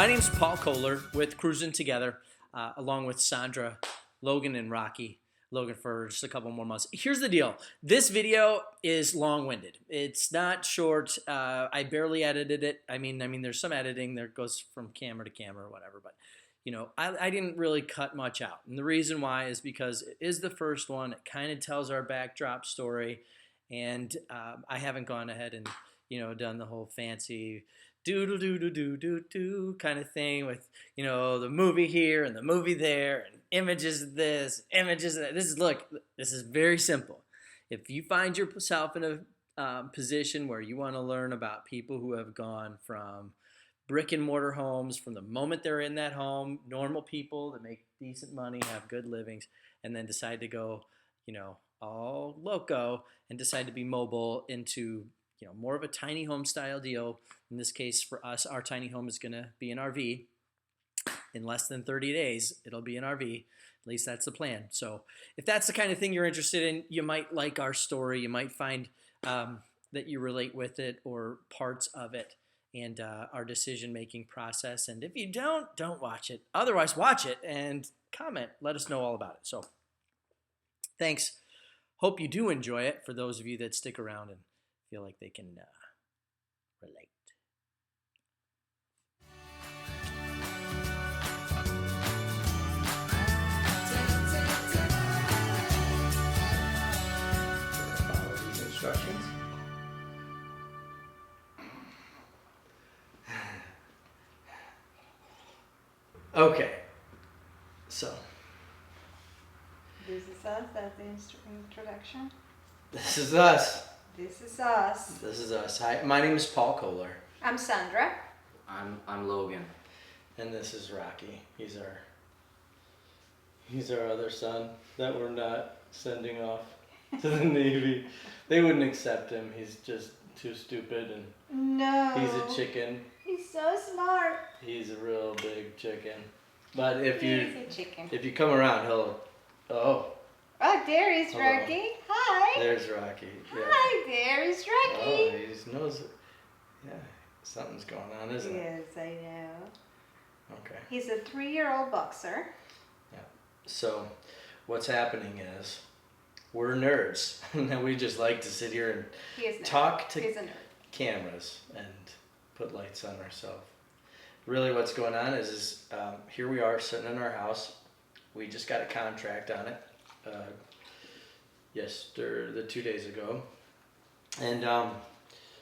My name's Paul Kohler with CruzNTogether, along with Sandra, Logan, and Rocky. Logan for just a couple more months. Here's the deal. This video is long-winded. It's not short. I barely edited it. I mean, there's some editing that goes from camera to camera or whatever, but I didn't really cut much out. And the reason why is because it is the first one. It kind of tells our backdrop story, and I haven't gone ahead and done the whole fancy doodle doodle doo doo doo kind of thing with the movie here and the movie there and images of this, images of that. This is very simple. If you find yourself in a position where you want to learn about people who have gone from brick and mortar homes from the moment they're in that home, normal people that make decent money, have good livings, and then decide to go, all loco and decide to be mobile into more of a tiny home style deal. In this case, for us, our tiny home is going to be an RV. In less than 30 days, it'll be an RV. At least that's the plan. So if that's the kind of thing you're interested in, you might like our story. You might find that you relate with it or parts of it and our decision-making process. And if you don't watch it. Otherwise, watch it and comment. Let us know all about it. So thanks. Hope you do enjoy it for those of you that stick around and feel like they can relate. Follow these instructions. Okay, so This is us, that's the introduction. this is us. This is us. This is us. Hi, my name is Paul Kohler. I'm Sandra. I'm Logan. And this is Rocky. He's our other son that we're not sending off to the Navy. They wouldn't accept him. He's just too stupid and No. he's a chicken. He's so smart. He's a real big chicken. But He's a chicken. if you come around, he'll Oh, there is Hello. Rocky. Hi. there's Rocky. Yeah. Hi, there is Oh, Rocky. he knows it. Yeah, something's going on, isn't it? Yes, I know. Okay. He's a 3-year-old boxer. So, what's happening is we're nerds, and we just like to sit here He is and nerd. talk to He's a nerd. cameras and put lights on ourselves. Really, what's going on is here we are sitting in our house. We just got a contract on it. The 2 days ago, and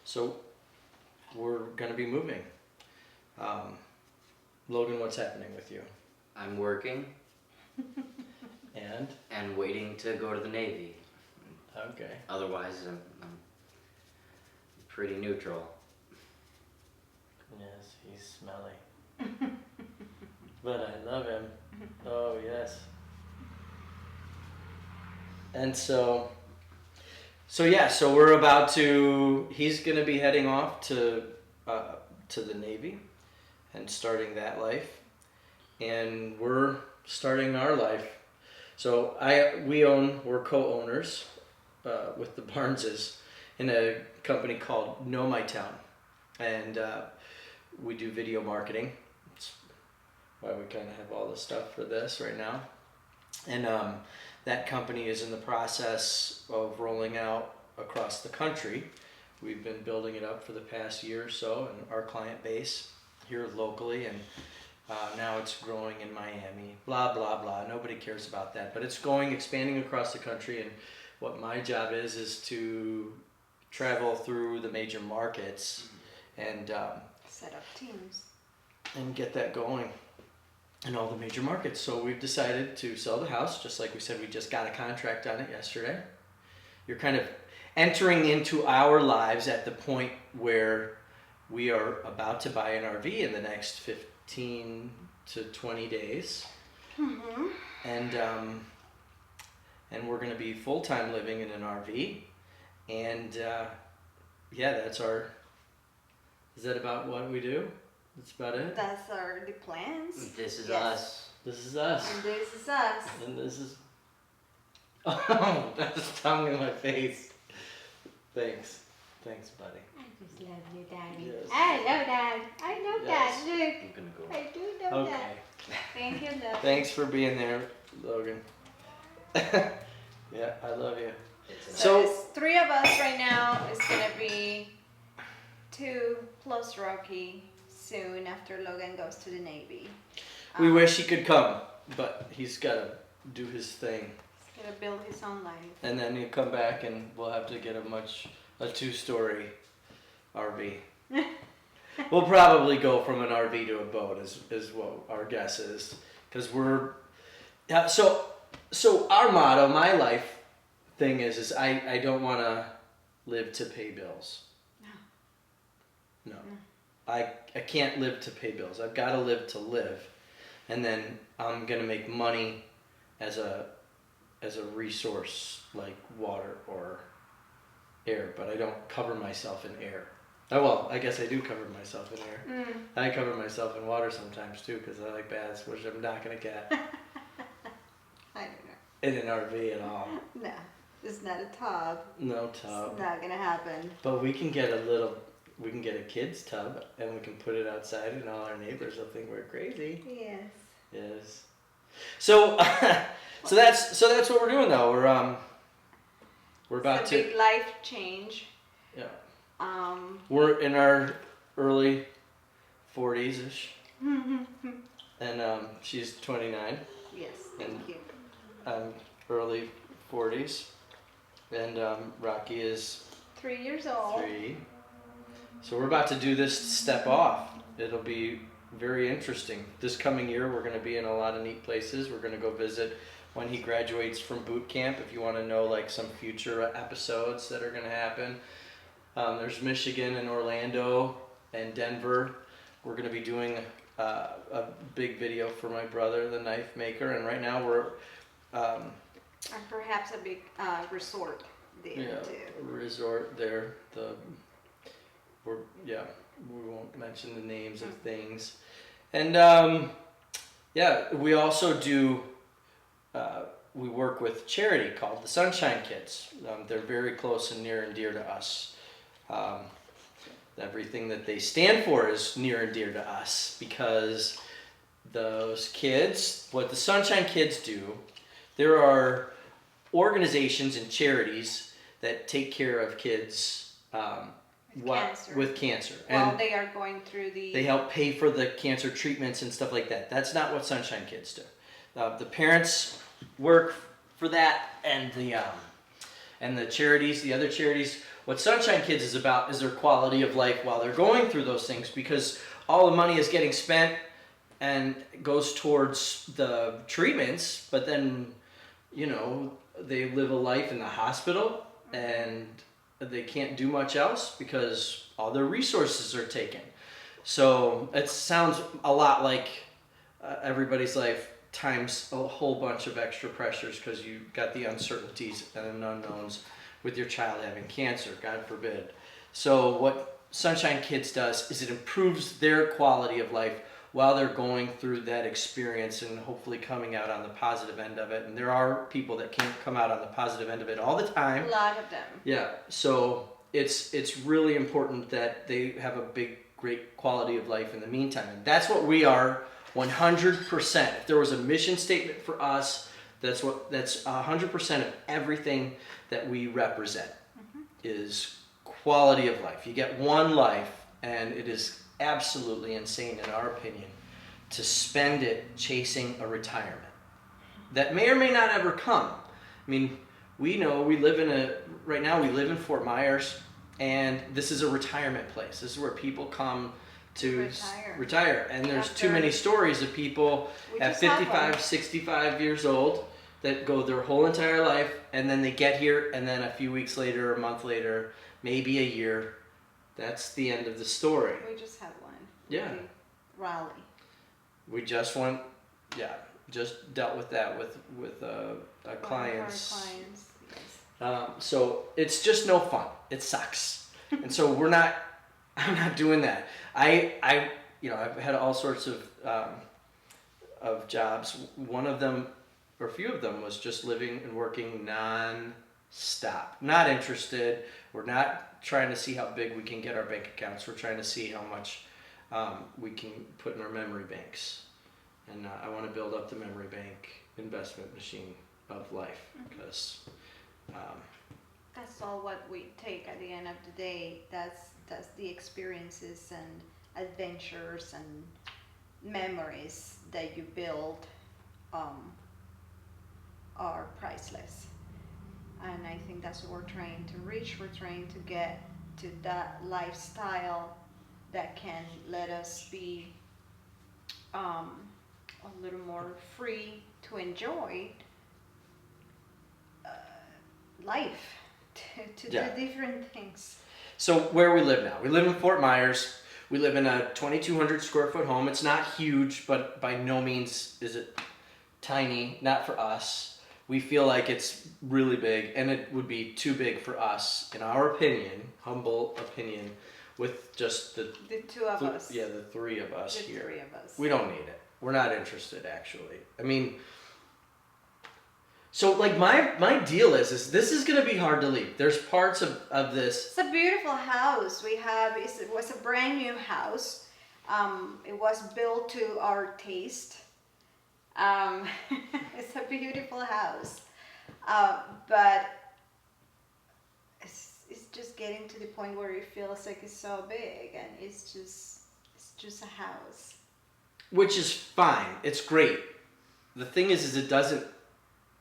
so we're gonna be moving. Logan, what's happening with you? I'm working And waiting to go to the Navy. okay, Otherwise, I'm pretty neutral. yes, he's smelly, but I love him. Oh yes. And so we're about to. He's gonna be heading off to the Navy, and starting that life, and we're starting our life. So we're co-owners with the Barneses in a company called Know My Town, and we do video marketing. That's why we kind of have all the stuff for this right now, and that company is in the process of rolling out across the country. We've been building it up for the past year or so, and our client base here locally, and now it's growing in Miami. Blah blah blah. Nobody cares about that, but it's expanding across the country. And what my job is to travel through the major markets and Set up teams. and get that going in all the major markets. So we've decided to sell the house, just like we said. We just got a contract on it yesterday. You're kind of entering into our lives at the point where we are about to buy an RV in the next 15 to 20 days. Mm-hmm. And we're going to be full-time living in an RV. And is that about what we do? That's about it? That's the plans. This is Yes. us. This is us. And this is us. And this is... Oh, that's tongue in my face. Thanks. Thanks, buddy. I just love you, Daddy. Yes. I know that. I know Yes. that, Luke. I'm gonna go. I do know Okay. that. Thank you, love. Thanks for being there, Logan. Yeah, I love you. It's So- it's 3 of us right now. It's gonna be 2 plus Rocky soon after Logan goes to the Navy. We wish he could come, but he's got to do his thing. He's gonna build his own life. And then he'll come back and we'll have to get a 2-story RV. We'll probably go from an RV to a boat is what our guess is. Because yeah, so our motto, my life thing is I don't want to live to pay bills. No. I can't live to pay bills. I've got to live to live. And then I'm going to make money as a resource like water or air, but I don't cover myself in air. Oh, well, I guess I do cover myself in air. I cover myself in water sometimes too because I like baths, which I'm not going to get I don't know. in an RV at all. No, it's not a tub. No It's tub. not gonna happen. But we can get a kid's tub and we can put it outside and all our neighbors will think we're crazy. Yes. Yes. So so that's what we're doing though. We're about It's a big life change. yeah. Um. We're in our early 40s ish. And she's 29. Yes. Thank you. I'm early 40s. And Rocky is 3 years old. 3. So we're about to do this step off. It'll be very interesting. This coming year, we're going to be in a lot of neat places. We're going to go visit when he graduates from boot camp. If you want to know like some future episodes that are going to happen, there's Michigan and Orlando and Denver. We're going to be doing a big video for my brother, the knife maker. And right now we're And perhaps a big resort there too. resort there. We won't mention the names of things. And we also do, we work with charity called the Sunshine Kids. They're very close and near and dear to us. Everything that they stand for is near and dear to us because those kids, what the Sunshine Kids do, there are organizations and charities that take care of kids with cancer. While And they are going through the. they help pay for the cancer treatments and stuff like that. That's not what Sunshine Kids do. The parents work for that, and the charities, the other charities. What Sunshine Kids is about is their quality of life while they're going through those things, because all the money is getting spent and goes towards the treatments, but then, they live a life in the hospital and they can't do much else because all their resources are taken. So it sounds a lot like everybody's life times a whole bunch of extra pressures because you got the uncertainties and unknowns with your child having cancer, God forbid. So what Sunshine Kids does is it improves their quality of life while they're going through that experience and hopefully coming out on the positive end of it. And there are people that can't come out on the positive end of it all the time. A lot of them. Yeah, so it's really important that they have a great quality of life in the meantime. And that's what we are 100%. If there was a mission statement for us, that's 100% of everything that we represent is quality of life. You get one life, and it is absolutely insane, in our opinion, to spend it chasing a retirement that may or may not ever come. I mean, we know right now we live in Fort Myers, and this is a retirement place. This is where people come to retire. And there's too many stories of people at 55, 65 years old that go their whole entire life, and then they get here, and then a few weeks later, a month later, maybe a year, that's the end of the story. We just had one. Yeah. Raleigh. We just dealt with that with clients. Our clients, yes. So it's just no fun. It sucks. And so I'm not doing that. I've had all sorts of jobs. One of them, or a few of them, was just living and working stop. Not interested. We're not trying to see how big we can get our bank accounts. We're trying to see how much we can put in our memory banks. And I want to build up the memory bank investment machine of life because That's all what we take at the end of the day. That's the experiences and adventures and memories that you build are priceless. And I think that's what we're trying to reach. We're trying to get to that lifestyle that can let us be a little more free to enjoy life, to Yeah. do different things. So where we live now, we live in Fort Myers. We live in a 2,200 square foot home. It's not huge, but by no means is it tiny. Not for us. We feel like it's really big, and it would be too big for us, in our opinion, humble opinion, with just the two of us. Yeah, the three of us The here. three of us. We don't need it. We're not interested, actually. I mean, so like my deal is this is gonna be hard to leave. There's parts of this. It's a beautiful house. It was a brand new house. It was built to our taste. It's a beautiful house. But it's just getting to the point where it feels like it's so big and it's just a house. Which is fine. It's great. The thing is it doesn't.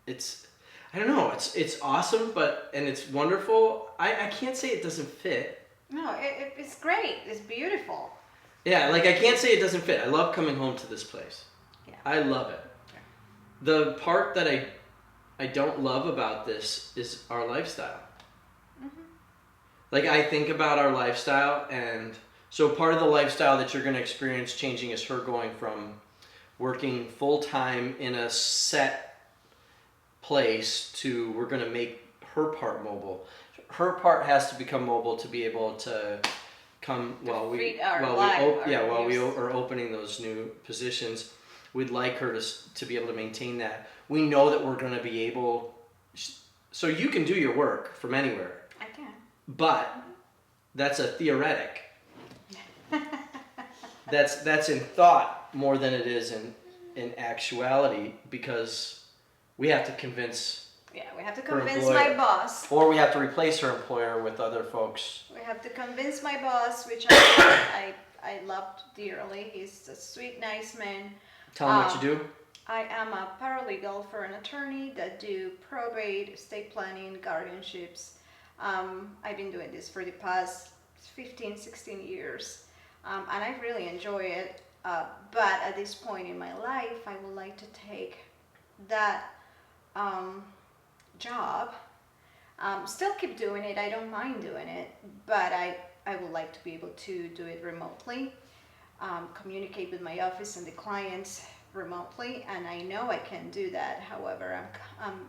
I don't know. It's awesome, and it's wonderful. I can't say it doesn't fit. No, it's great. It's beautiful. Yeah, like I can't say it doesn't fit. I love coming home to this place. Yeah. I love it. Yeah. The part that I don't love about this is our lifestyle. Mm-hmm. Like I think about our lifestyle, and so part of the lifestyle that you're going to experience changing is her going from working full time in a set place to we're going to make her part mobile. Her part has to become mobile to be able to come while we are opening those new positions. We'd like her to be able to maintain that. We know that we're going to be able. So you can do your work from anywhere. I can. But that's a theoretic. That's in thought more than it is in actuality, because we have to convince. Yeah, we have to her convince employer. my boss. Or we have to replace her employer with other folks. We have to convince my boss, which I loved dearly. He's a sweet, nice man. Tell them what you do. I am a paralegal for an attorney that do probate, estate planning, guardianships. I've been doing this for the past 15, 16 years. And I really enjoy it. But at this point in my life, I would like to take that job. Still keep doing it. I don't mind doing it. But I would like to be able to do it remotely. Communicate with my office and the clients remotely, and I know I can do that. However, I'm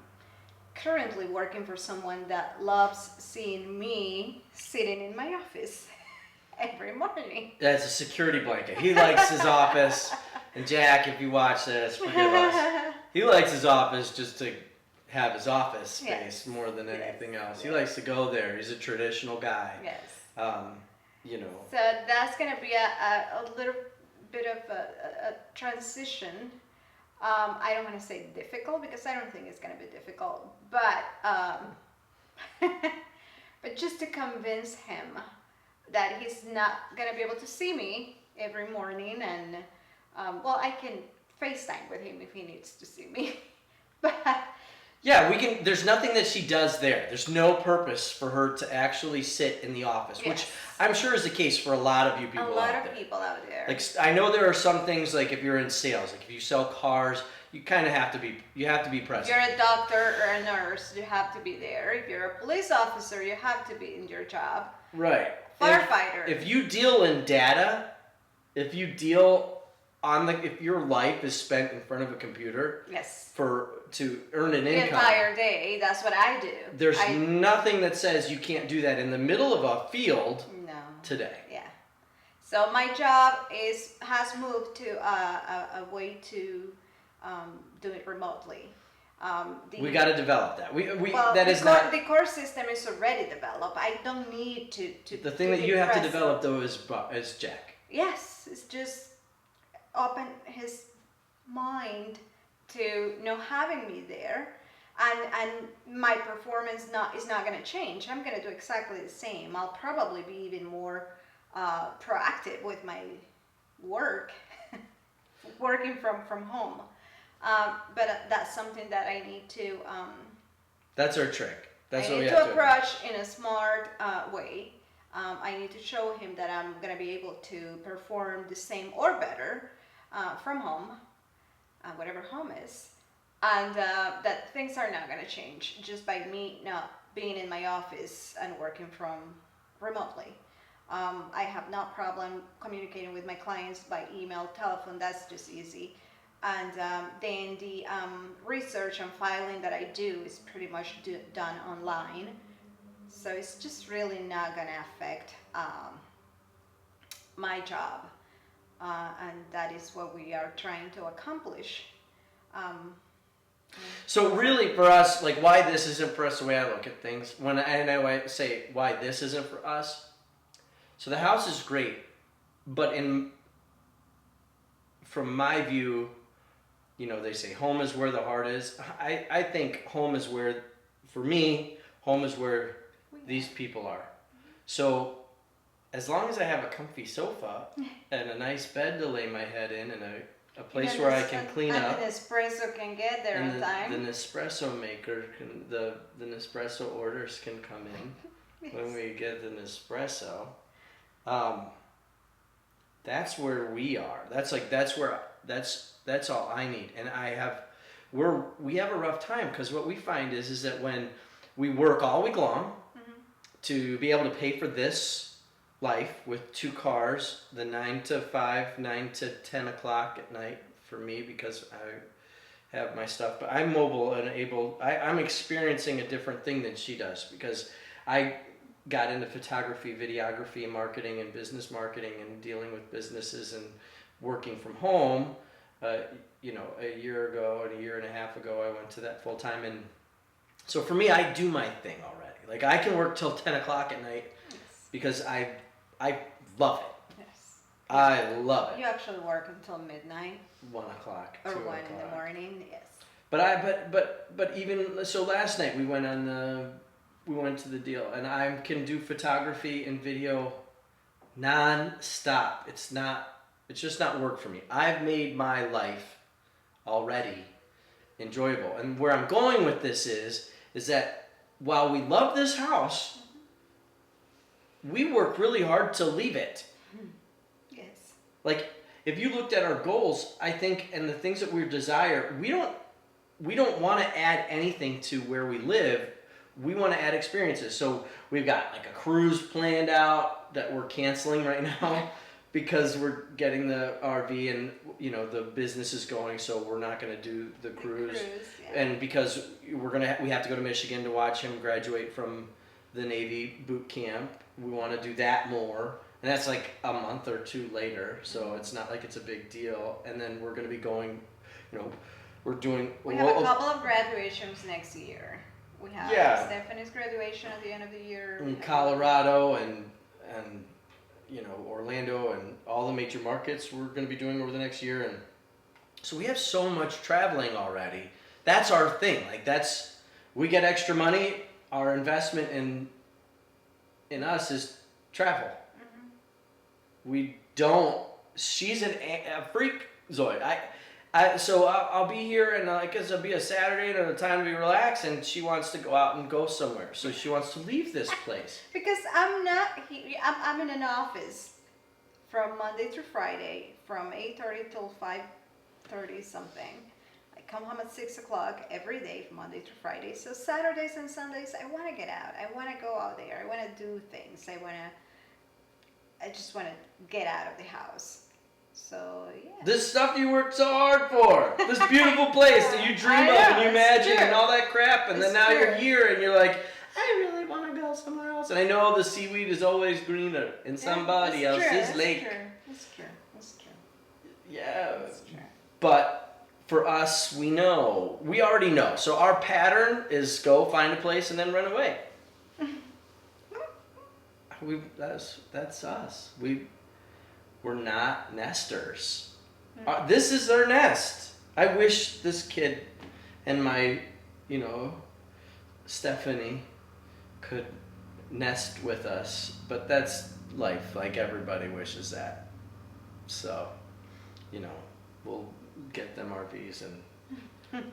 currently working for someone that loves seeing me sitting in my office every morning. That's a security blanket. He likes his office. And Jack, if you watch this, forgive us. He likes his office just to have his office space more than anything else. Yes. He likes to go there. He's a traditional guy. Yes. You know. So that's going to be a little bit of a transition. I don't want to say difficult, because I don't think it's going to be difficult, but but just to convince him that he's not going to be able to see me every morning, and I can FaceTime with him if he needs to see me. But yeah, we can. There's nothing that she does there. There's no purpose for her to actually sit in the office, which I'm sure is the case for a lot of you people out there. A lot of people out there. Like, I know there are some things, like if you're in sales, like if you sell cars, you kind of have to be. You have to be present. If you're a doctor or a nurse, you have to be there. If you're a police officer, you have to be in your job. Right. Firefighter. If you deal in data, if you deal if your life is spent in front of a computer. Yes. To earn an income. The entire day, that's what I do. There's nothing that says you can't do that in the middle of a field. No. Today. Yeah. So my job has moved to a way to do it remotely. We got to develop that. Well, that is not the core system is already developed. I don't need to. the thing that you have to develop though is Jack. Yes, it's just open his mind to having me there, and my performance is not going to change. I'm going to do exactly the same. I'll probably be even more proactive with my work, working from home. But that's something that I need to. That's our trick. That's what we need have to approach in a smart way. I need to show him that I'm going to be able to perform the same or better from home, whatever home is, and that things are not going to change just by me not being in my office and working from remotely. I have no problem communicating with my clients by email, telephone. That's just easy. And then the research and filing that I do is pretty much done online. So it's just really not going to affect my job. And that is what we are trying to accomplish. So really for us, like why this isn't for us, the way I look at things, when I say why this isn't for us, so the house is great, but from my view, they say home is where the heart is. I think home is where, for me, home is where these people are. So as long as I have a comfy sofa and a nice bed to lay my head in and a place where I can clean up. And the Nespresso can get there in time. The Nespresso maker, the Nespresso orders can come in yes. When we get the Nespresso. That's where we are. That's all I need. And we have a rough time because what we find is that when we work all week long to be able to pay for this life with 2 cars, the 9 to 5, 9 to 10 o'clock at night for me because I have my stuff, but I'm mobile and able, I'm experiencing a different thing than she does because I got into photography, videography, marketing, and business marketing and dealing with businesses and working from home. A year ago and a year and a half ago, I went to that full time. And so for me, I do my thing already. Like I can work till 10 o'clock at night yes. Because I love it. Yes. I love it. You actually work until midnight. 1 o'clock. Or 2 1 o'clock. in the morning, yes. But even so, last night we went to the deal, and I can do photography and video non-stop. It's just not work for me. I've made my life already enjoyable. And where I'm going with this is that while we love this house, we work really hard to leave it. Yes. Like if you looked at our goals, I think, and the things that we desire, we don't want to add anything to where we live. We want to add experiences. So we've got like a cruise planned out that we're canceling right now because we're getting the RV and the business is going, so we're not going to do the cruise. Yeah. And because we have to go to Michigan to watch him graduate from the Navy boot camp. We want to do that more. And that's like a month or 2 later, so it's not like it's a big deal. And then we're going to be going, we have a couple of graduations next year. We have Stephanie's graduation at the end of the year. In Colorado and Orlando and all the major markets we're going to be doing over the next year. And so we have so much traveling already. That's our thing. Like we get extra money. Our investment in us is travel. We don't. She's a freak, Zoe. So I'll be here, and I guess it'll be a Saturday and a time to be relaxed, and she wants to go out and go somewhere. So she wants to leave this place. Because I'm in an office from Monday through Friday, from 8:30 till 5:30 something. I come home at 6 o'clock every day from Monday through Friday. So Saturdays and Sundays, I want to get out. I want to go out there. I want to do things. I just want to get out of the house. So, yeah. This stuff you worked so hard for. This beautiful place that you dream of and you imagine and all that crap. And then now you're here and you're like, I really want to go somewhere else. And I know the seaweed is always greener in somebody else's lake. That's true. Yeah. That's true. But for us, we already know. So our pattern is go find a place and then run away. That's us. We're not nesters. This is our nest. I wish this kid and my, Stephanie could nest with us, but that's life. Like everybody wishes that. So, we'll get them RVs and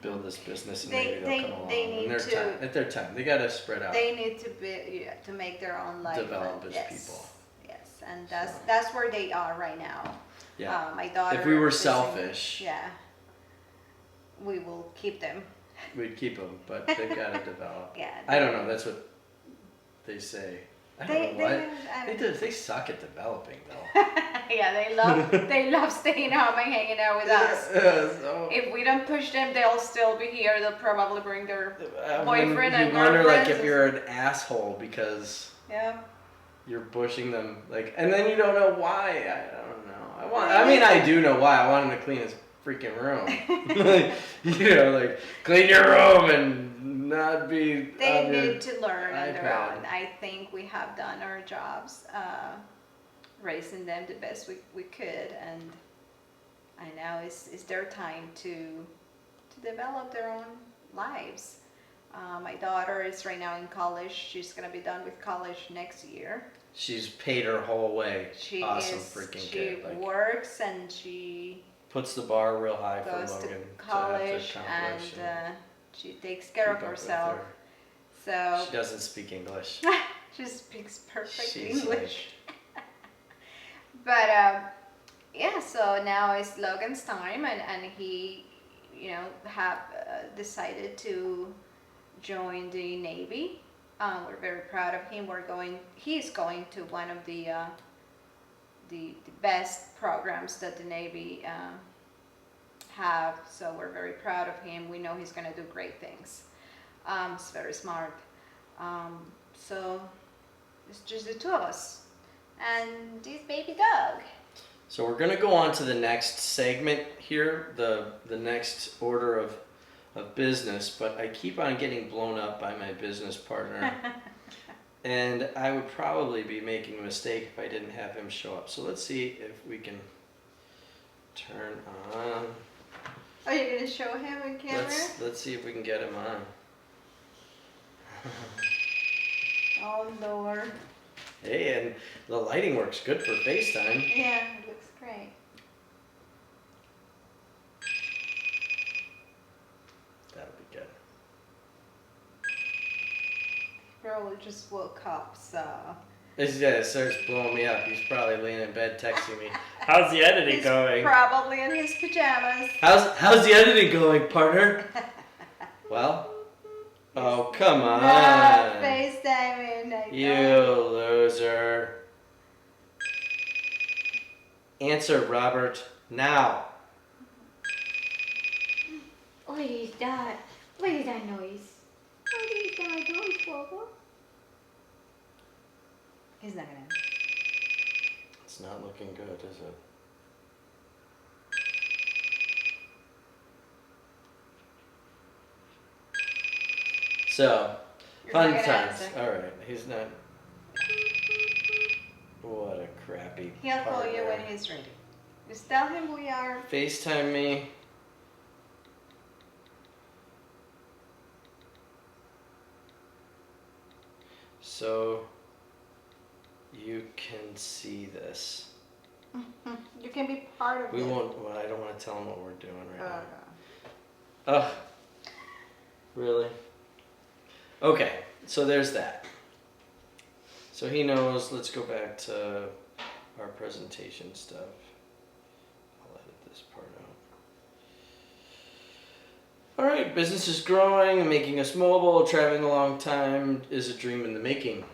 build this business, and maybe they'll come along. They need at their time. They gotta spread out. They need to make their own life. Develop as people. Yes, and that's where they are right now. Yeah. My daughter. If we were selfish, we will keep them. we'd keep them, but they've got to develop. Yeah. I don't know. That's what they say. I don't know what. They suck at developing, though. Yeah, they love staying home and hanging out with us. So, If we don't push them, they'll still be here. They'll probably bring their boyfriend and you wonder, like, if girlfriends. you're an asshole because you're pushing them, like, and then you don't know why. I don't know. I do know why. I want them to clean his freaking room. Like clean your room and not be. They need to learn on their iPad. own. I think we have done our jobs, raising them the best we could, and now it's their time to develop their own lives. My daughter is right now in college. She's gonna be done with college next year. She's paid her whole way. She works and she puts the bar real high for goes Logan to college and she takes care of herself. So she doesn't speak English. she speaks perfect She's English. But so now it's Logan's time, and he, have decided to join the Navy. We're very proud of him. He's going to one of the best programs that the Navy have. So we're very proud of him. We know he's going to do great things. He's very smart. So it's just the two of us and this baby dog. So we're gonna go on to the next segment here, the next order of business, but I keep on getting blown up by my business partner. And I would probably be making a mistake if I didn't have him show up. So let's see if we can turn on. Are you going to show him in camera? Let's see if we can get him on. Oh, Lord. Hey, and the lighting works good for FaceTime. Yeah, it looks great. That'll be good. Probably just woke up, so. It starts blowing me up. He's probably laying in bed texting me. How's the editing He's going? Probably in his pajamas. How's the editing going, partner? Well, oh come on. Not FaceTiming. You loser. Answer, Robert, now. What is that? What is that noise? What is that noise, Bobo? He's not gonna. It's not looking good, is it? So, fun times. All right, he's not. What a crappy. He'll call you partner. when he's ready. Just tell him we are. FaceTime me. So you can see this. You can be part of We it. won't. Well, I don't want to tell him what we're doing right now. No. Ugh. Really? Okay, so there's that. So he knows. Let's go back to our presentation stuff. I'll edit this part out. All right, business is growing and making us mobile. Traveling a long time is a dream in the making.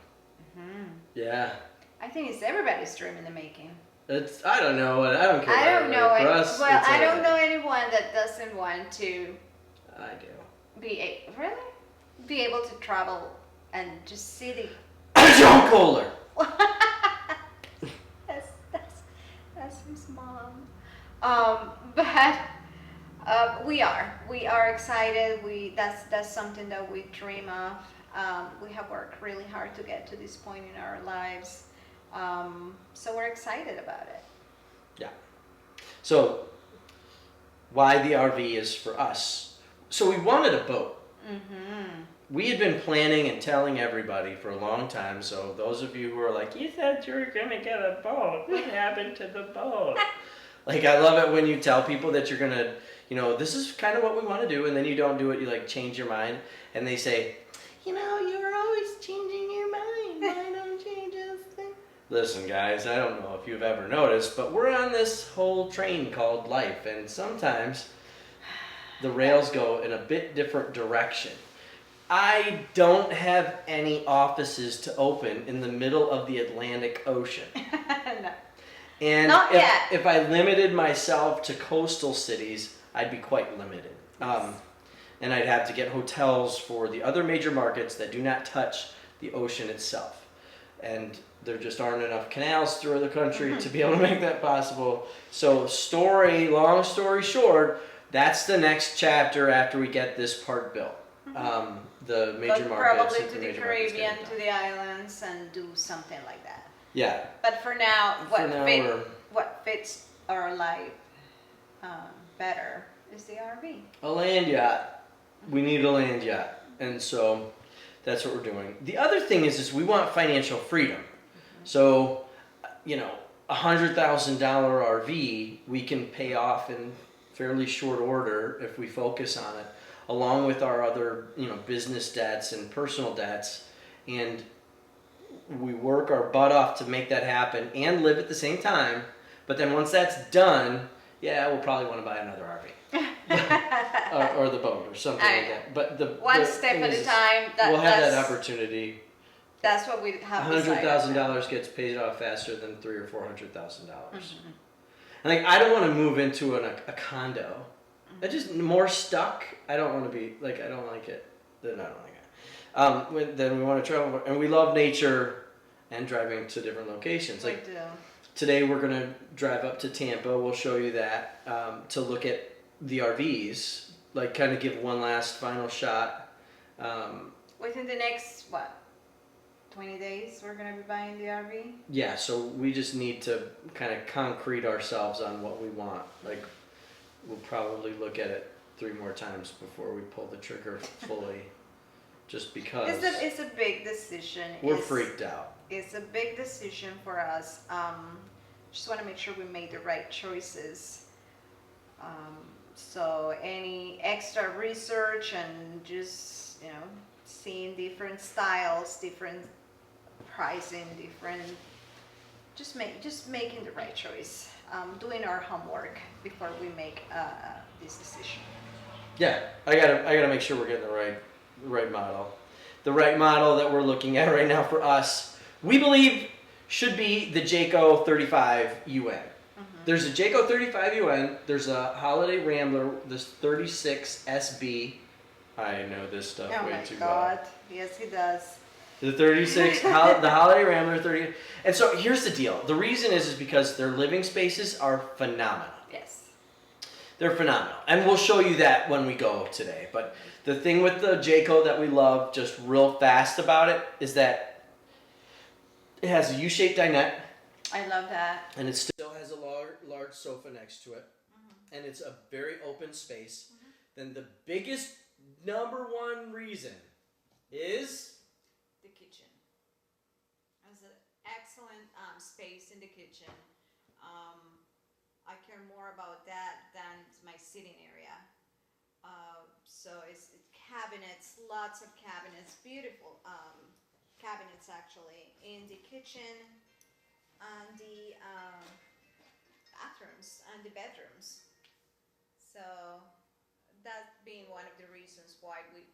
Mm-hmm. Yeah. I think it's everybody's dream in the making. I don't know. I don't care. I don't know. For us, Well, it's I don't everything. know anyone that doesn't want to I do. be able to travel and just see the. John Kohler. That's his mom. But We are excited. That's something that we dream of. We have worked really hard to get to this point in our lives, so we're excited about it. Yeah. So why the RV is for us. So we wanted a boat. Mm-hmm. We had been planning and telling everybody for a long time. So those of you who are like, you said you were going to get a boat. What happened to the boat? Like, I love it when you tell people that you're going to, this is kind of what we want to do. And then you don't do it. You like change your mind. And they say, you're always changing your mind. Why don't you just think? Listen, guys, I don't know if you've ever noticed, but we're on this whole train called life. And sometimes the rails go in a bit different direction. I don't have any offices to open in the middle of the Atlantic Ocean. No. And Not yet. if I limited myself to coastal cities, I'd be quite limited. And I'd have to get hotels for the other major markets that do not touch the ocean itself. And there just aren't enough canals through the country to be able to make that possible. So long story short, that's the next chapter after we get this part built. The major But markets. probably to the Caribbean, to the islands, and do something like that. Yeah. But for now, we're- what fits our life better is the RV. A land yacht. We need a land yacht. And so that's what we're doing. The other thing is we want financial freedom. So, $100,000 RV we can pay off in fairly short order if we focus on it, along with our other, business debts and personal debts. And we work our butt off to make that happen and live at the same time. But then once that's done, we'll probably want to buy another RV. or the boat or something like that. But one step at a time. We'll have that opportunity. That's what we have decided. $100,000 gets paid off faster than $300,000 or $400,000. And I don't want to move into a condo. I just more stuck. I don't want to be I don't like it. Then I don't like it. Then we want to travel, and we love nature and driving to different locations. We do. Today we're gonna drive up to Tampa. We'll show you that to look at the RVs, kind of give one last final shot. Within the next 20 days, we're gonna be buying the RV. Yeah, so we just need to kind of concrete ourselves on what we want. We'll probably look at it 3 more times before we pull the trigger fully, just because it's a big decision. We're freaked out. It's a big decision for us. Just want to make sure we made the right choices. So any extra research and just seeing different styles, different pricing, just making the right choice. Doing our homework before we make this decision. Yeah, I gotta make sure we're getting the right model. The right model that we're looking at right now for us, we believe, should be the Jayco 35 UN. There's a Jayco 35 UN. There's a Holiday Rambler, this 36 SB. I know this stuff way too well. Oh my God! Yes, he does. The 36, the Holiday Rambler 30. And so here's the deal. The reason is because their living spaces are phenomenal. Yes. They're phenomenal. And we'll show you that when we go today. But the thing with the Jayco that we love just real fast about it is that it has a U-shaped dinette. I love that. And it still has a large sofa next to it. And it's a very open space. Then the biggest number one reason is the kitchen. There's an excellent space in the kitchen. I care more about that than my sitting area. So it's cabinets, lots of cabinets, beautiful cabinets actually in the kitchen and the bathrooms and the bedrooms. So that being one of the reasons why we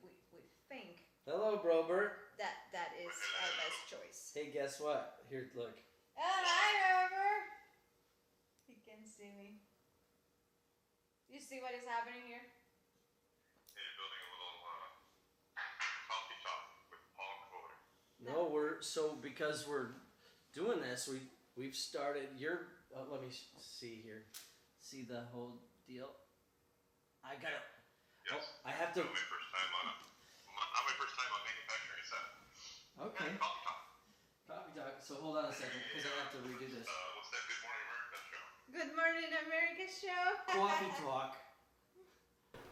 think hello, Brobert. that is our best choice. Hey, guess what? Here, look. Oh, hi, Robert. He can see me. You see what is happening here? Hey, you're building a little coffee shop with palm coating. No, because we're doing this, we've started. Let me see here. See the whole deal. I gotta. Yes. Oh, I have to. Not my first time on manufacturing a set. Okay. Coffee talk. Coffee talk. So hold on a second, because I have to redo this. What's that Good Morning America show? Good Morning America show. Coffee talk.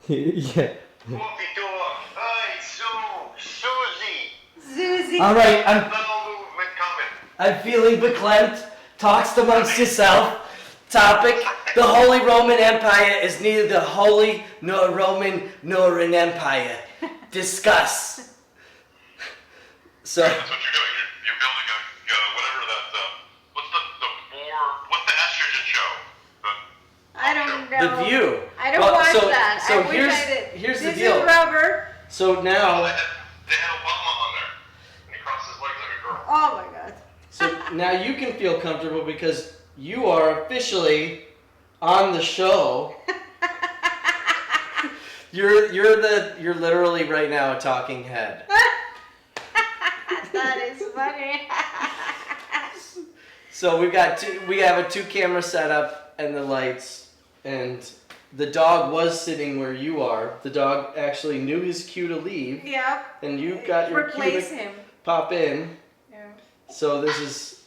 Yeah. Coffee talk. Hi, Susie. Susie. All right, Bowel movement coming. I'm feeling verklempt. Talks amongst yourself. Topic: the Holy Roman Empire is neither the Holy nor Roman nor an empire. Discuss. So. That's what you're doing. You're building whatever that. What's the estrogen show? I don't know. The View. I don't watch so, that. So I wish I did. here's the This deal. is Robert. So now. They had Obama on there, and he crossed his legs like a girl. Oh my God. So now you can feel comfortable because you are officially on the show. You're literally right now a talking head. That is funny. So we have a 2-camera setup and the lights, and the dog was sitting where you are. The dog actually knew his cue to leave, Yep. and you got your cue Replace to him. pop in. Yeah. So this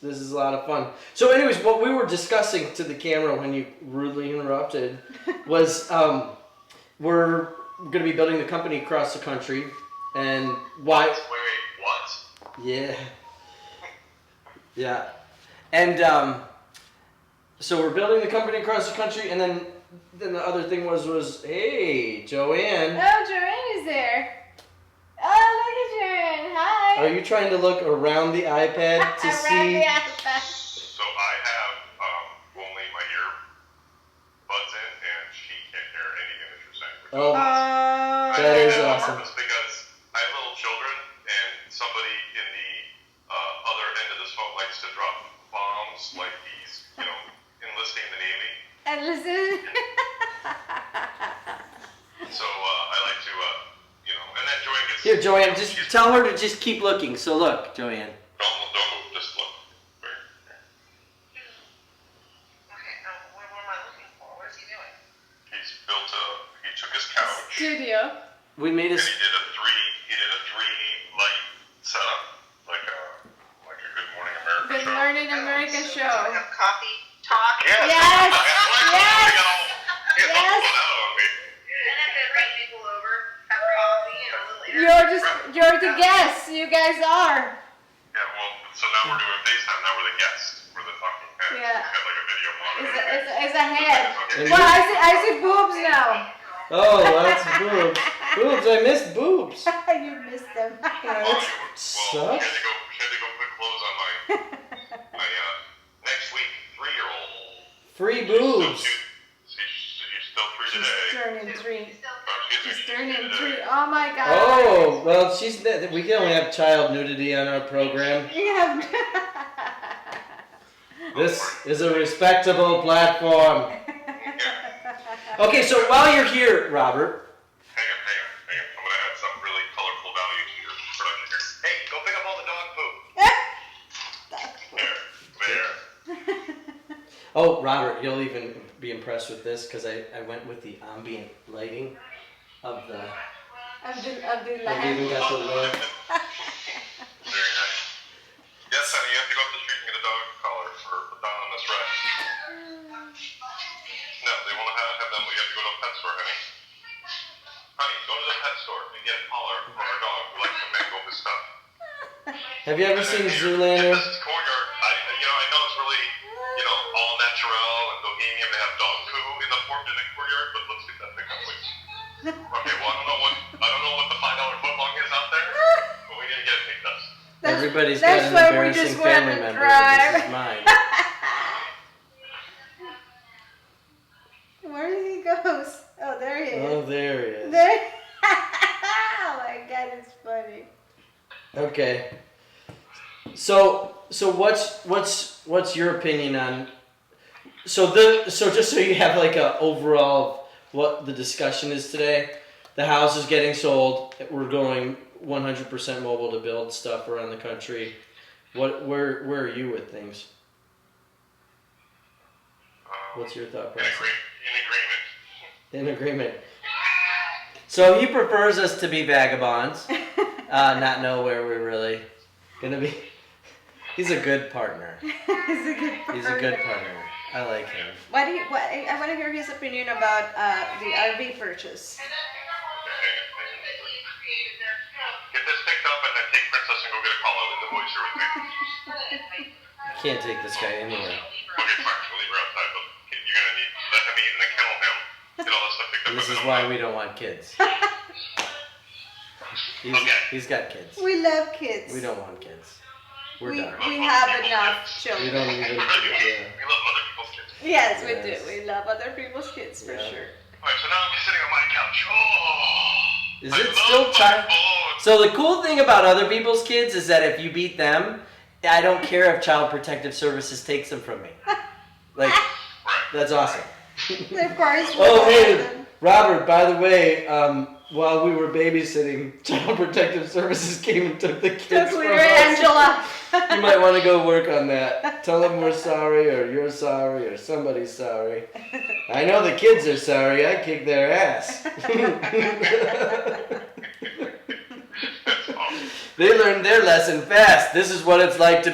is a lot of fun. So anyways, what we were discussing to the camera when you rudely interrupted was we're going to be building the company across the country, and why? Wait, what? Yeah, yeah, and so we're building the company across the country, and then the other thing was hey, Joanne, Oh, Joanne is there. Oh, look at Joanne. Hi. are you trying to look around the iPad to Around see? the iPad. So I have only my earbuds in, and she can't hear anything that you're saying. Which Oh, I that did is on awesome. purpose because I have little children, and somebody in the other end of this phone likes to drop bombs, like he's, enlisting in the Navy. And listen. So I like to, and then Joanne gets. Here, Joanne, just tell her to just keep looking. So look, Joanne. Don't move, just look. Right here. Okay, what am I looking for? What is he doing? He took his couch. Studio. We made And a. he did a three light setup, like a Good Morning America Good show. Morning America So show. we have coffee, talk. Yes. Yes. Yes. Yes. And I could invite people over, have coffee, and a little interview. You're the guest. You guys are. Yeah, well, so now we're doing FaceTime. Now we're the guests. We're the talking heads. Yeah. We have like a video monitor. It's a head. Okay. Well, I see boobs now. Oh, that's boobs. Boobs, I missed boobs. You missed them. Well, she had Sucks. to go put clothes on my next week 3-year-old. Free So boobs. she's still 3 She's today. turning 3. Excuse me, She's turning today. 3. Oh my God. Oh, well, we can only have child nudity on our program. Yeah. This is a respectable platform. Okay, so while you're here, Robert. Hang on. I'm gonna add some really colorful value to your production here. Hey, go pick up all the dog poop. There. Oh, Robert, you'll even be impressed with this because I went with the ambient lighting of the. Of the I've even land. got the lamp. Very nice. Yes, honey, you have to go up the street and get a dog collar for Don on this ride. No, they won't have them. We have to go to a pet store, honey. Honey, go to the pet store and get a collar for our dog who likes to mangle his stuff. Have you ever seen In Zoolander? this courtyard, I know it's really, all natural and bohemian to have dog poo in the courtyard, but let's get that pickup, please. Okay, well, I don't know what the $5 footlong is out there, but we need to get it picked up. Everybody's that's got an why we embarrassing just went family and member. drive. This is mine. Where did he go? Oh, there he is. Oh, there he is. There. Oh my God, it's funny. Okay. So what's your opinion on? So just so you have like a overall of what the discussion is today. The house is getting sold. We're going 100% mobile to build stuff around the country. Where are you with things? What's your thought process? In agreement. In agreement. So he prefers us to be vagabonds, not know where we're really gonna be. He's a good partner. He's a good partner. He's a good partner. I like him. I want to hear his opinion about the RV purchase. Get this picked up and then take Princess and go get a call out. Leave the boys here with me. Can't take this guy anywhere. Okay, fine. We'll leave her outside, but you're gonna need let him eat and then kennel him. Get all this stuff picked up. This and is then why we don't want kids. He's got kids. We love kids. We don't want kids. We're done. We have enough children. We don't even. We love other people's kids. Yes, we Yes. do. We love other people's kids for Yeah. sure. Alright, so now I'm sitting on my couch. Oh, Is I it love still my time? phone. So the cool thing about other people's kids is that if you beat them, I don't care if Child Protective Services takes them from me. Like, Right. that's awesome. Of course. Oh, hey, Robert, by the way, while we were babysitting, Child Protective Services came and took the kids Took from your us. Angela. You might want to go work on that. Tell them we're sorry, or you're sorry, or somebody's sorry. I know the kids are sorry. I kicked their ass. They learned their lesson fast. This is what it's like to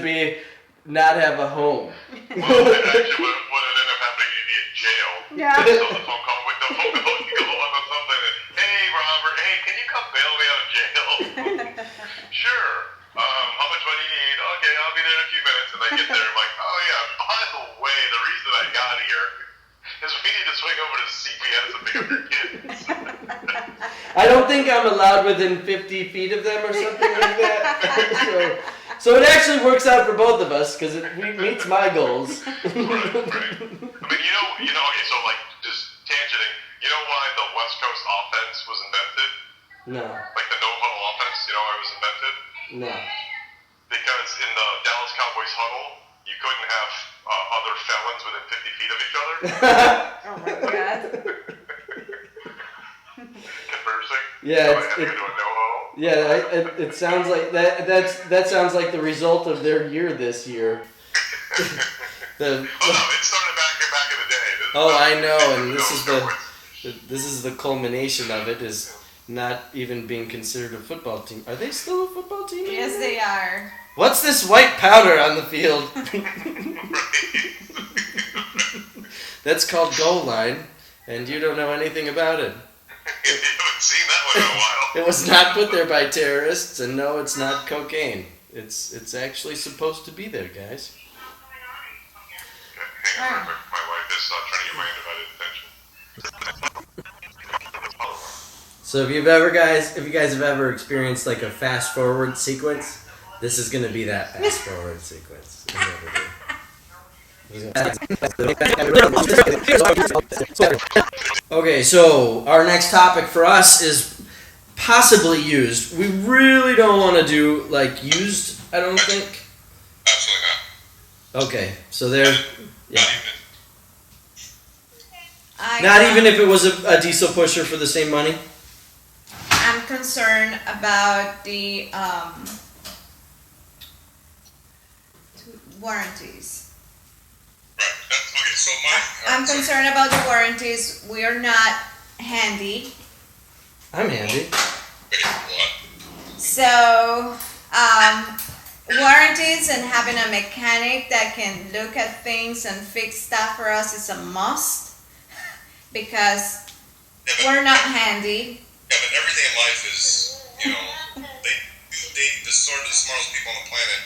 not have a home. Well, actually, what ended up happening, you'd be in jail. Yeah. So the phone call, you go on or something, and, hey, Robert, hey, can you come bail me out of jail? Sure. How much money do you need? Okay, I'll be there in a few minutes. And I get there, I'm like, oh yeah, by the way, the reason I got here is we need to swing over to CPS and pick up your kids. I don't think I'm allowed within 50 feet of them or something like that. So it actually works out for both of us because it meets my goals. Right. I mean, okay, so like, just tangenting, you know why the West Coast offense was invented? No, Like the no-huddle offense, you know why it was invented? no. Because in the Dallas Cowboys huddle, you couldn't have other felons within 50 feet of each other Oh my god. conversing. Yeah, So I it's- had to go to a no-huddle. Yeah, it sounds like that sounds like the result of their year this year. Oh no, it started back in the day. Oh, I know, and No steroids. this is the culmination of it is not even being considered a football team. Are they still a football team? Yes, anymore? they are. What's this white powder on the field? That's called goal line, and you don't know anything about it. You haven't seen that one in a while. It was not put there by terrorists, and no, it's not cocaine. It's actually supposed to be there, guys. Okay, hang on, my wife is trying to get my undivided attention. So if you guys have ever experienced like a fast forward sequence, this is gonna be that fast forward sequence. Okay, so our next topic for us is possibly used. We really don't want to do like used, I don't think. Absolutely not. Okay, so there, yeah. Not Not even if it was a diesel pusher for the same money? I'm concerned about the warranties. Right. That's okay. So my. I'm concerned about the warranties. We are not handy, I'm handy. Wait, what? so warranties and having a mechanic that can look at things and fix stuff for us is a must because we're not handy. Yeah, but everything in life is, the smartest people on the planet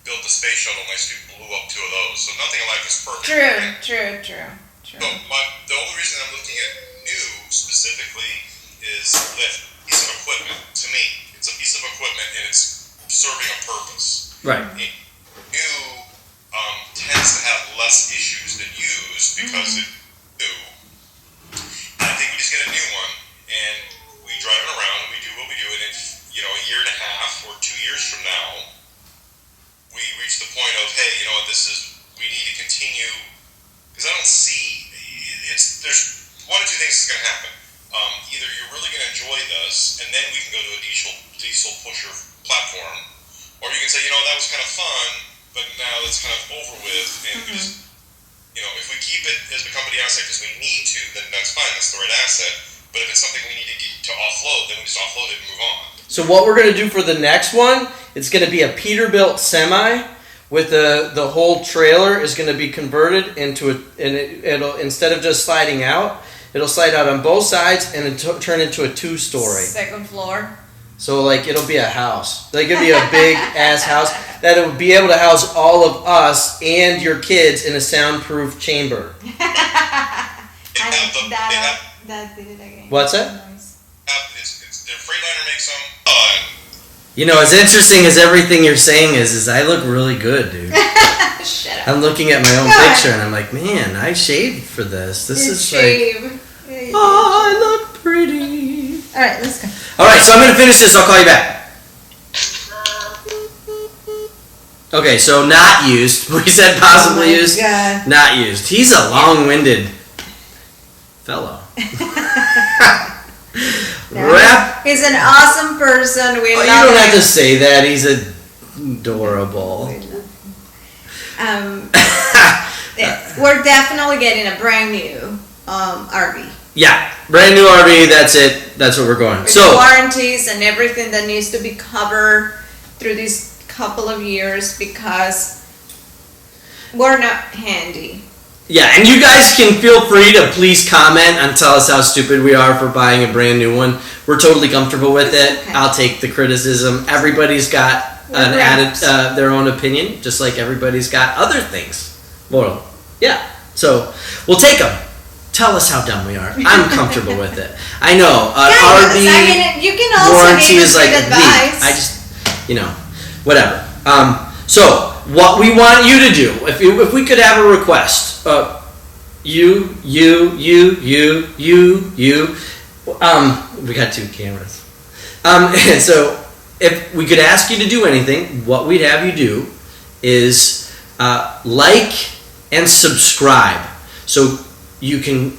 built the space shuttle and they blew up 2 of those. So nothing in life is perfect. True. So the only reason I'm looking at new specifically is that piece of equipment, to me, it's a piece of equipment and it's serving a purpose. Right. New tends to have less issues than used because it's new. And I think we just get a new one and we drive it around and we do what we do, and if, a year and a half or 2 years from now, we reach the point of, hey, we need to continue, because I don't see, there's one or two things that's going to happen. Either you're really going to enjoy this, and then we can go to a diesel pusher platform, or you can say, that was kind of fun, but now it's kind of over with, and we just, if we keep it as a company asset because we need to, then that's fine, that's the right asset. But if it's something we need to offload, then we just offload it and move on. So what we're gonna do for the next one, it's gonna be a Peterbilt semi with the whole trailer is gonna be converted into it'll instead of just sliding out, it'll slide out on both sides and turn into a 2-story. Second floor. So like it'll be a house. Like it'll be a big ass house that it would be able to house all of us and your kids in a soundproof chamber. That did it again. What's that? The Freightliner makes some. You know, as interesting as everything you're saying is I look really good, dude. Shut up. I'm looking at my own God. picture and I'm like, man, I shaved for this. This is like, shave. oh, I look pretty. All right, let's go. All right, so I'm gonna finish this. I'll call you back. Okay, so not used. We said possibly used. God. Not used. He's a long-winded fellow. Rap. He's an awesome person. We Oh, you love don't him. have to say that. He's adorable. Yes, we're definitely getting a brand new RV. Yeah, brand new RV. That's it. That's what we're going. With So warranties and everything that needs to be covered through these couple of years because we're not handy. yeah, and you guys can feel free to please comment and tell us how stupid we are for buying a brand new one. We're totally comfortable with it. Okay. I'll take the criticism. Everybody's got We're reps. their own opinion, just like everybody's got other things. Well, yeah. So we'll take them. Tell us how dumb we are. I'm comfortable with it. I know. Guys, RV I mean, you can also warranty give is us like good a week. advice. I just, whatever. So what we want you to do, if we could have a request, you. We got 2 cameras. And so if we could ask you to do anything, what we'd have you do is like and subscribe. So you can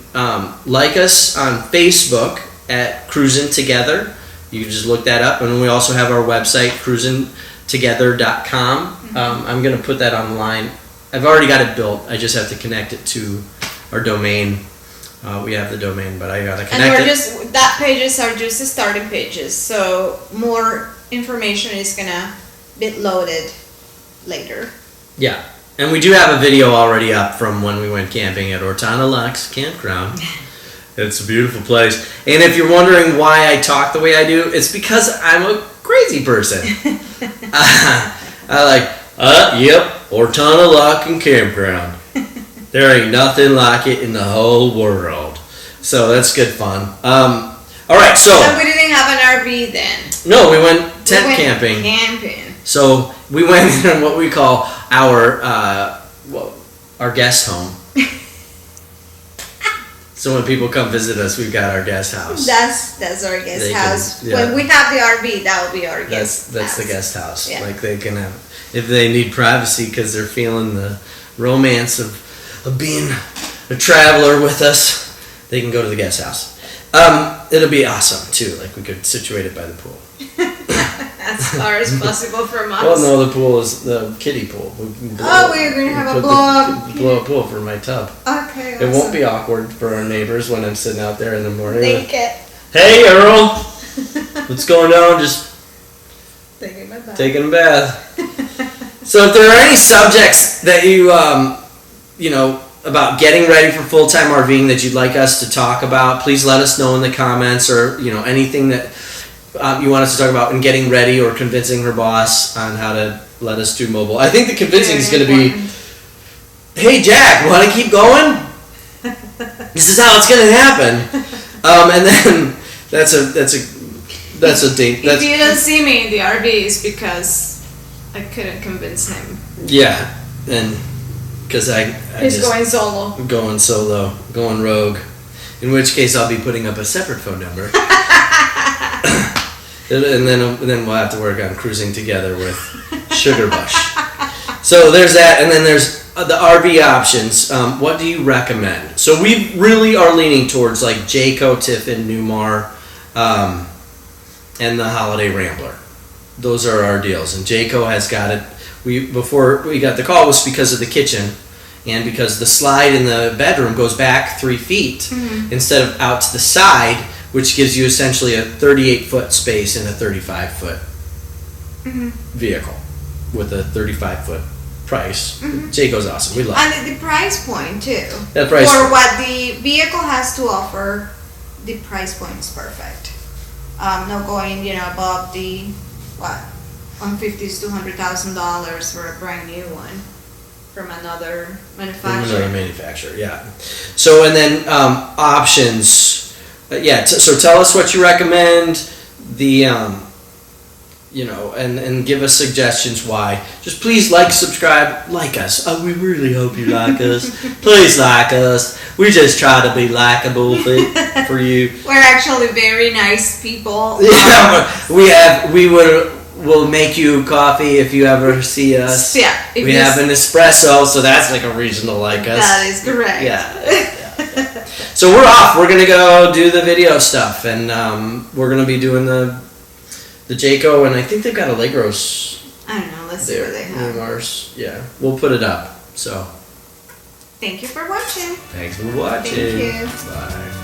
like us on Facebook at CruzNTogether. You can just look that up, and we also have our website, CruzNTogether.com. I'm going to put that online. I've already got it built. I just have to connect it to our domain. We have the domain, but I got to connect it. That pages are just the starting pages, so more information is gonna be loaded later. Yeah, and we do have a video already up from when we went camping at Ortana Lux Campground. It's a beautiful place. And if you're wondering why I talk the way I do, it's because I'm a crazy person. Yep, Ortana Lux and Campground. There ain't nothing like it in the whole world. So that's good fun. All right, so we didn't have an RV then. no, we went camping. Camping. So we went in what we call our guest home. So when people come visit us, we've got our guest house. That's our guest They can- house. yeah. When we have the RV, that will be our guest That's house. the guest house. Yeah. Like they can have, if they need privacy because they're feeling the romance of being a traveler with us, they can go to the guest house. It'll be awesome too. Like we could situate it by the pool. As far as possible from us. Well, no, the pool is the kiddie pool. We can We're going to have a put blow up pool for my tub. Okay. It won't be awkward for our neighbors when I'm sitting out there in the morning. Think it. Hey, Earl, what's going on? Just Taking my bath. taking a bath. So if there are any subjects that you about getting ready for full-time RVing that you'd like us to talk about, please let us know in the comments, or anything that you want us to talk about in getting ready or convincing her boss on how to let us do mobile. I think the convincing is going to be, hey Jack, want to keep going? This is how it's going to happen. And then that's a date. If you don't see me in the RV, it's because I couldn't convince him. Yeah, and because He's going solo. going solo, going rogue. In which case, I'll be putting up a separate phone number, and then we'll have to work on cruising together with Sugar Bush. So there's that, and then there's the RV options. What do you recommend? So we really are leaning towards like Jayco, Tiffin, Newmar, and the Holiday Rambler. Those are our deals, and Jayco has got it. Before we got the call was because of the kitchen, and because the slide in the bedroom goes back 3 feet instead of out to the side. which gives you essentially a 38-foot space in a 35-foot vehicle with a 35-foot price. Jayco's awesome. We love it. And the price point too. That price For point. what the vehicle has to offer, the price point is perfect. Not going, above the $150,000 to $200,000 for a brand new one from another manufacturer. Another manufacturer, yeah. So and then options, so tell us what you recommend. The and give us suggestions why. Just please subscribe, like us. We really hope you like us. Please like us. We just try to be likable for you. We're actually very nice people. Yeah, we'll make you coffee if you ever see us. Yeah. We have an espresso, so that's like a reason to like us. That is correct. Yeah. So we're off. We're gonna go do the video stuff, and we're gonna be doing the Jayco, and I think they've got a Legros I don't know. Let's see what they have. ours. Yeah, we'll put it up. So Thank you for watching. thanks for watching. Thank you. Bye.